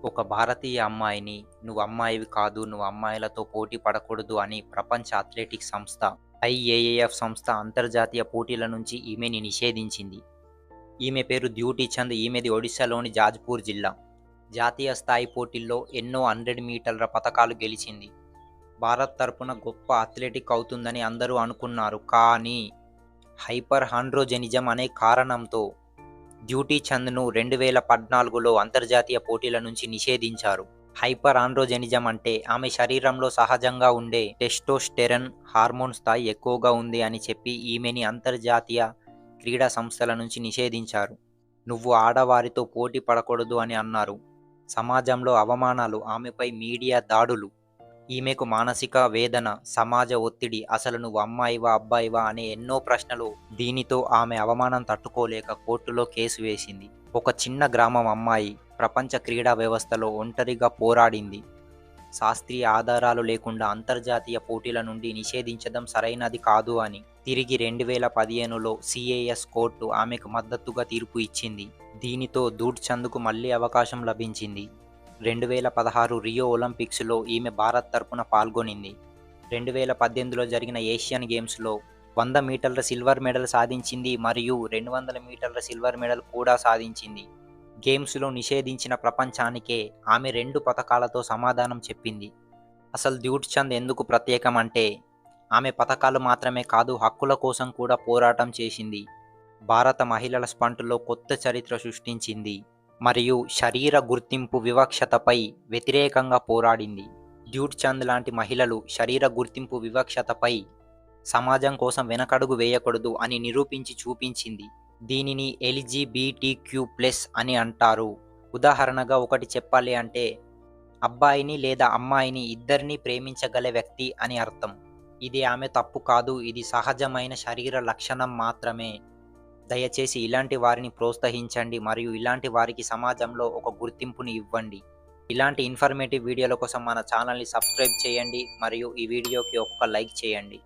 ఒక భారతీయ అమ్మాయిని "నువ్వు అమ్మాయివి కాదు, నువ్వు అమ్మాయిలతో పోటీ పడకూడదు" అని ప్రపంచ అథ్లెటిక్స్ సంస్థ ఐఏఏఎఫ్ సంస్థ అంతర్జాతీయ పోటీల నుంచి ఈమెని నిషేధించింది. ఈమె పేరు ద్యూటీ చంద్. ఈమెది ఒడిశాలోని జాజ్పూర్ జిల్లా. జాతీయ స్థాయి పోటీల్లో ఎన్నో 100 మీటర్ల పతకాలు గెలిచింది. భారత్ తరపున గొప్ప అథ్లెటిక్ అవుతుందని అందరూ అనుకున్నారు. కానీ హైపర్ ఆండ్రోజెనిజం అనే కారణంతో డ్యూటీ చంద్‌ను 2014లో అంతర్జాతీయ పోటీల నుంచి నిషేధించారు. హైపర్ ఆండ్రోజెనిజం అంటే ఆమె శరీరంలో సహజంగా ఉండే టెస్టోస్టెరాన్ హార్మోన్ స్థాయి ఎక్కువగా ఉంది అని చెప్పి ఈమెని అంతర్జాతీయ క్రీడా సంస్థల నుంచి నిషేధించారు. "నువ్వు ఆడవారితో పోటీ పడకూడదు" అని అన్నారు. సమాజంలో అవమానాలు, ఆమెపై మీడియా దాడులు, ఈమెకు మానసిక వేదన, సమాజ ఒత్తిడి, అసలు నువ్వు అమ్మాయివా, అబ్బాయివా అనే ఎన్నో ప్రశ్నలు. దీనితో ఆమె అవమానం తట్టుకోలేక కోర్టులో కేసు వేసింది. ఒక చిన్న గ్రామం అమ్మాయి ప్రపంచ క్రీడా వ్యవస్థలో ఒంటరిగా పోరాడింది. శాస్త్రీయ ఆధారాలు లేకుండా అంతర్జాతీయ పోటీల నుండి నిషేధించడం సరైనది కాదు అని. తిరిగి 2015లో సీఏఎస్ కోర్టు ఆమెకు మద్దతుగా తీర్పు ఇచ్చింది. దీనితో దూడ్చంద్‌కు మళ్లీ అవకాశం లభించింది. 2016 రియో ఒలింపిక్స్‌లో ఈమె భారత్ తరపున పాల్గొనింది. 2018లో జరిగిన ఏషియన్ గేమ్స్‌లో 100 మీటర్ల సిల్వర్ మెడల్ సాధించింది మరియు 200 మీటర్ల సిల్వర్ మెడల్ కూడా సాధించింది. గేమ్స్‌లో నిషేధించిన ప్రపంచానికే ఆమె 2 పతకాలతో సమాధానం చెప్పింది. అసలు ద్యూడ్‌చంద్ ఎందుకు ప్రత్యేకం అంటే, ఆమె పతకాలు మాత్రమే కాదు, హక్కుల కోసం కూడా పోరాటం చేసింది. భారత మహిళల స్పంటులో కొత్త చరిత్ర సృష్టించింది మరియు శరీర గుర్తింపు వివక్షతపై వ్యతిరేకంగా పోరాడింది. ద్యూడ్‌చంద్ లాంటి మహిళలు శరీర గుర్తింపు వివక్షతపై సమాజం కోసం వెనకడుగు వేయకూడదు అని నిరూపించి చూపించింది. దీనిని ఎల్‌జీబీటీక్యూ+ అని అంటారు. ఉదాహరణగా ఒకటి చెప్పాలి అంటే, అబ్బాయిని లేదా అమ్మాయిని ఇద్దరినీ ప్రేమించగల వ్యక్తి అని అర్థం. ఇది ఆమె తప్పు కాదు, ఇది సహజమైన శరీర లక్షణం మాత్రమే. దయచేసి ఇలాంటి వారిని ప్రోత్సహించండి మరియు ఇలాంటి వారికి సమాజంలో ఒక గుర్తింపుని ఇవ్వండి. ఇలాంటి ఇన్ఫర్మేటివ్ వీడియోల కోసం మన ఛానల్‌ని సబ్స్క్రైబ్ చేయండి మరియు ఈ వీడియోకి ఒక్క లైక్ చేయండి.